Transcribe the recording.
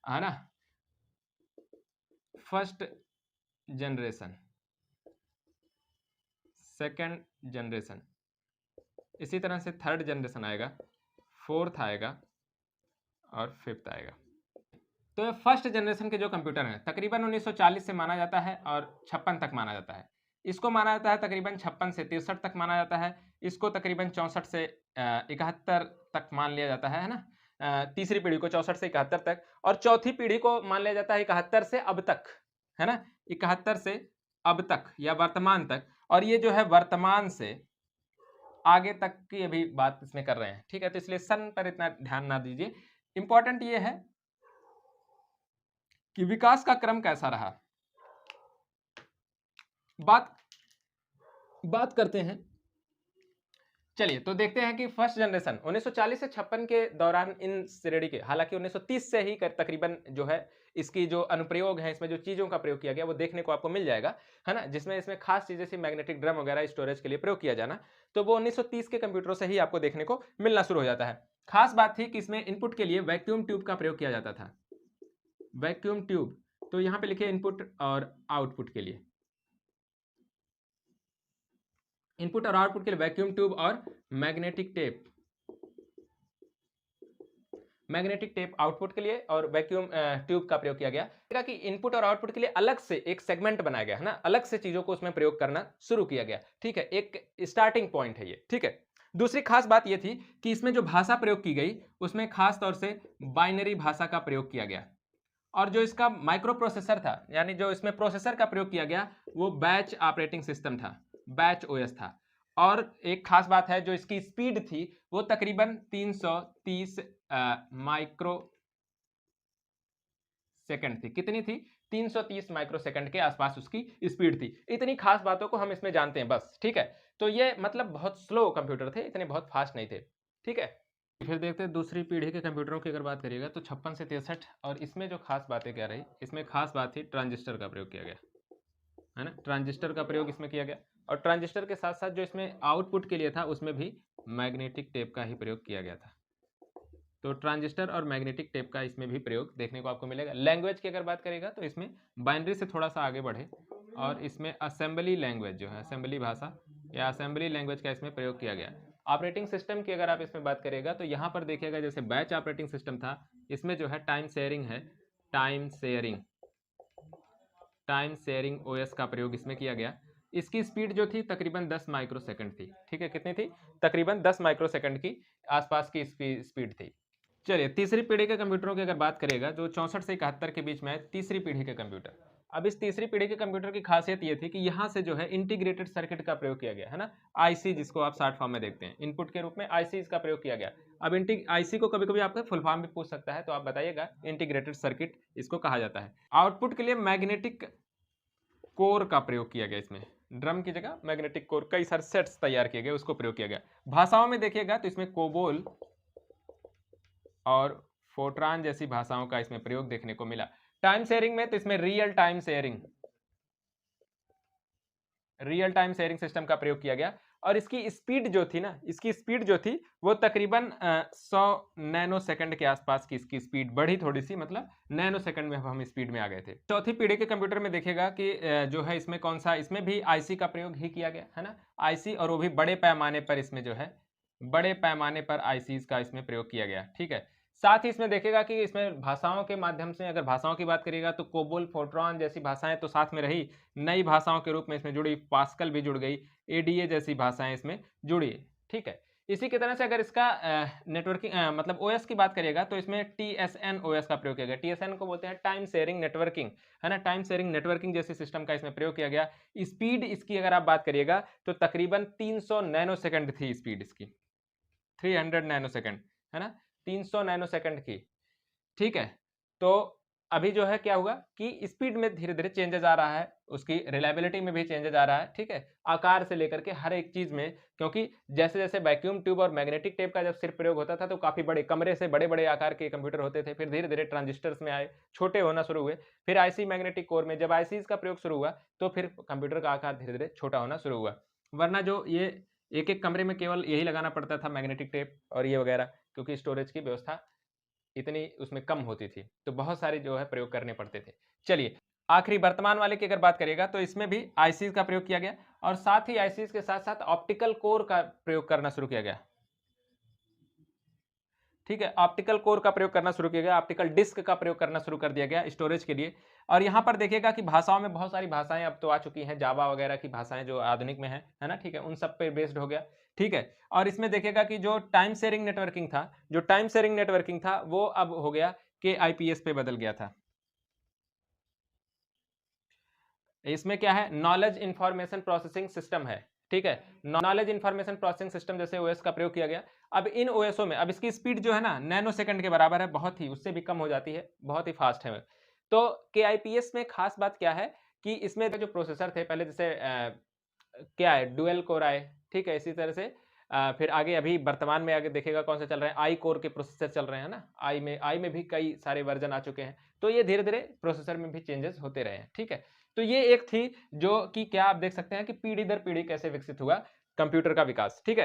है ना, first generation, second generation, इसी तरह से थर्ड जनरेशन आएगा, फोर्थ आएगा और फिफ्थ आएगा। तो फर्स्ट जनरेशन के जो कंप्यूटर हैं तकरीबन 1940 से माना जाता है और 56 तक माना जाता है। इसको माना जाता है तकरीबन 56 से 63 तक माना जाता है। इसको तकरीबन 64 से 71 तक मान लिया जाता है ना। तीसरी पीढ़ी को 64 से 71 तक, और चौथी पीढ़ी को मान लिया जाता है 71 से अब तक, है ना, 71 से अब तक या वर्तमान तक। और ये जो है वर्तमान से आगे तक की अभी बात इसमें कर रहे हैं, ठीक है। तो इसलिए सन पर इतना ध्यान ना दीजिए। इंपॉर्टेंट ये है कि विकास का क्रम कैसा रहा। बात करते हैं। चलिए तो देखते हैं कि फर्स्ट जनरेशन 1940 से 56 के दौरान इन श्रेणी के, हालांकि 1930 से ही तकरीबन जो है इसकी जो अनुप्रयोग है, इसमें जो चीजों का प्रयोग किया गया वो देखने को आपको मिल जाएगा, है ना, जिसमें इसमें खास चीजें जैसे मैग्नेटिक ड्रम वगैरह स्टोरेज के लिए प्रयोग किया जाना, तो वो 1930 के कंप्यूटरों से ही आपको देखने को मिलना शुरू हो जाता है। खास बात थी कि इसमें इनपुट के लिए वैक्यूम ट्यूब का प्रयोग किया जाता था, वैक्यूम ट्यूब। तो यहां पे लिखिए इनपुट और आउटपुट के लिए, इनपुट और आउटपुट के लिए वैक्यूम ट्यूब और magnetic tape, magnetic tape output के लिए और वैक्यूम ट्यूब का प्रयोग किया गया कि इनपुट और आउटपुट के लिए अलग से एक सेगमेंट बनाया गया, है ना, अलग से चीजों को उसमें प्रयोग करना शुरू किया गया, ठीक है। एक स्टार्टिंग पॉइंट है ये, ठीक है। दूसरी खास बात यह थी कि इसमें जो भाषा प्रयोग की गई उसमें खास तौर से बाइनरी भाषा का प्रयोग किया गया, और जो इसका माइक्रो प्रोसेसर था, यानी जो इसमें प्रोसेसर का प्रयोग किया गया वो बैच ऑपरेटिंग सिस्टम था, बैच ओएस था। और एक खास बात है, जो इसकी स्पीड थी वो तकरीबन 330 माइक्रो सेकंड थी। कितनी थी? 330 माइक्रो सेकंड के आसपास उसकी स्पीड थी। इतनी खास बातों को हम इसमें जानते हैं बस, ठीक है। तो ये मतलब बहुत स्लो कंप्यूटर थे, इतने बहुत फास्ट नहीं थे, ठीक है। फिर देखते हैं दूसरी पीढ़ी के कंप्यूटरों की अगर बात करिएगा तो 56 से 63, और इसमें जो खास बातें क्या रही, इसमें खास बात थी ट्रांजिस्टर का प्रयोग किया गया, है ना, ट्रांजिस्टर का प्रयोग इसमें किया गया। और ट्रांजिस्टर के साथ साथ जो इसमें आउटपुट के लिए था उसमें भी मैग्नेटिक टेप का ही प्रयोग किया गया था। तो ट्रांजिस्टर और मैग्नेटिक टेप का इसमें भी प्रयोग देखने को आपको मिलेगा। लैंग्वेज की अगर बात करेगा तो इसमें बाइनरी से थोड़ा सा आगे बढ़े और इसमें असेंबली लैंग्वेज जो है, असेंबली भाषा या असेंबली लैंग्वेज का इसमें प्रयोग किया गया। ऑपरेटिंग सिस्टम की अगर आप इसमें बात करेगा तो यहाँ पर देखिएगा जैसे बैच ऑपरेटिंग सिस्टम था, इसमें जो है टाइम शेयरिंग है, time sharing, time sharing OS का प्रयोग इसमें किया गया। इसकी स्पीड जो थी तकरीबन 10 माइक्रो सेकंड थी, ठीक है। कितनी थी? तकरीबन 10 माइक्रो सेकंड की आसपास की इसकी स्पीड थी। चलिए तीसरी पीढ़ी के कंप्यूटरों की अगर बात करेगा जो 64 से 71 के बीच में है, तीसरी पीढ़ी के कंप्यूटर। अब इस तीसरी पीढ़ी के कंप्यूटर की खासियत ये थी कि यहाँ से जो है इंटीग्रेटेड सर्किट का प्रयोग किया गया, है ना, आईसी जिसको आप शॉर्ट फॉर्म में देखते हैं, इनपुट के रूप में आईसी का प्रयोग किया गया। अब आईसी को कभी कभी आपका फुल फॉर्म भी पूछ सकता है, तो आप बताइएगा। इंटीग्रेटेड सर्किट इसको कहा जाता है। आउटपुट के लिए मैग्नेटिक कोर का प्रयोग किया गया, इसमें ड्रम की जगह मैग्नेटिक कोर, कई सारे सेट्स तैयार किए गए, उसको प्रयोग किया गया। भाषाओं में देखिएगा तो इसमें कोबोल और फोर्ट्रान जैसी भाषाओं का इसमें प्रयोग देखने को मिला। टाइम शेयरिंग में तो इसमें real time sharing, real time sharing system का प्रयोग किया गया। और इसकी स्पीड जो थी ना, इसकी स्पीड जो थी वो तकरीबन 100 नैनो सेकंड के आसपास की इसकी स्पीड बढ़ी थोड़ी सी, मतलब नैनो सेकंड में हम स्पीड में आ गए थे। चौथी पीढ़ी के कंप्यूटर में देखिएगा कि जो है इसमें कौन सा, इसमें भी आईसी का प्रयोग ही किया गया, है ना, आईसी, और वो भी बड़े पैमाने पर, इसमें जो है बड़े पैमाने पर आईसी का इसमें प्रयोग किया गया, ठीक है। साथ ही इसमें देखेगा कि इसमें भाषाओं के माध्यम से, अगर भाषाओं की बात करिएगा तो कोबोल, फोर्ट्रॉन जैसी भाषाएं तो साथ में रही, नई भाषाओं के रूप में इसमें जुड़ी, पास्कल भी जुड़ गई, एडीए जैसी भाषाएं इसमें जुड़ी, ठीक है। इसी की तरह से अगर इसका नेटवर्किंग मतलब ओएस की बात करिएगा तो इसमें टीएसएन ओएस का प्रयोग किया गया। टीएसएन को बोलते हैं टाइम शेयरिंग नेटवर्किंग, है ना, टाइम शेयरिंग नेटवर्किंग जैसे सिस्टम का इसमें प्रयोग किया गया। स्पीड इसकी अगर आप बात करिएगा तो तकरीबन 300 नैनो सेकंड थी स्पीड इसकी, 300 नैनो सेकंड, है ना, 300 नैनो सेकंड की, ठीक है। तो अभी जो है क्या हुआ कि स्पीड में धीरे धीरे चेंजेस आ रहा है, उसकी रिलायबिलिटी में भी चेंजेस आ रहा है, ठीक है, आकार से लेकर के हर एक चीज में। क्योंकि जैसे जैसे वैक्यूम ट्यूब और मैग्नेटिक टेप का जब सिर्फ प्रयोग होता था तो काफी बड़े कमरे से बड़े बड़े आकार के कंप्यूटर होते थे, फिर धीरे धीरे ट्रांजिस्टर्स में आए, छोटे होना शुरू हुए, फिर आईसी मैग्नेटिक कोर में जब आईसी का प्रयोग शुरू हुआ तो फिर कंप्यूटर का आकार धीरे धीरे छोटा होना शुरू हुआ। वरना जो ये एक एक कमरे में केवल यही लगाना पड़ता था, मैग्नेटिक टेप और ये वगैरह, क्योंकि स्टोरेज की व्यवस्था इतनी उसमें कम होती थी, तो बहुत सारे जो है प्रयोग करने पड़ते थे। चलिए, आखिरी वर्तमान वाले की अगर बात करिएगा तो इसमें भी आईसीज़ का प्रयोग किया गया और साथ ही आईसीज़ के साथ-साथ ऑप्टिकल कोर का प्रयोग करना शुरू किया गया। ठीक है, ऑप्टिकल कोर का प्रयोग करना शुरू किया गया, ऑप्टिकल डिस्क का प्रयोग करना शुरू कर दिया गया स्टोरेज के लिए। और यहाँ पर देखिएगा कि भाषाओं में बहुत सारी भाषाएँ अब तो आ चुकी हैं, जावा वगैरह की भाषाएँ जो आधुनिक में हैं, है ना? ठीक है, उन सब पे बेस्ड हो गया, ठीक है? और इसमें देखिएगा कि जो टाइम शेयरिंग नेटवर्किंग था, वो अब हो गया कि आईपीएस पे बदल गया था। इसमें क्या है, नॉलेज इंफॉर्मेशन प्रोसेसिंग सिस्टम है, ठीक है? नॉलेज इंफॉर्मेशन प्रोसेसिंग सिस्टम जैसे ओएस का प्रयोग किया गया। अब इन ओएसओ में अब इसकी स्पीड जो है ना नैनो सेकंड के बराबर है, बहुत ही, उससे भी कम हो जाती है, बहुत ही फास्ट है। तो केआईपीएस में खास बात क्या है कि इसमें जो प्रोसेसर थे पहले, जैसे क्या है, डुअल कोर आए, ठीक है? इसी तरह से फिर आगे अभी वर्तमान में आगे देखिएगा कौन से चल रहे हैं, आई कोर के प्रोसेसर चल रहे हैं ना, आई में भी कई सारे वर्जन आ चुके हैं। तो ये धीरे-धीरे प्रोसेसर में भी चेंजेस होते रहे हैं, ठीक है? तो ये एक थी जो कि क्या आप देख सकते हैं कि पीढ़ी दर पीढ़ी कैसे विकसित हुआ कंप्यूटर का विकास, ठीक है?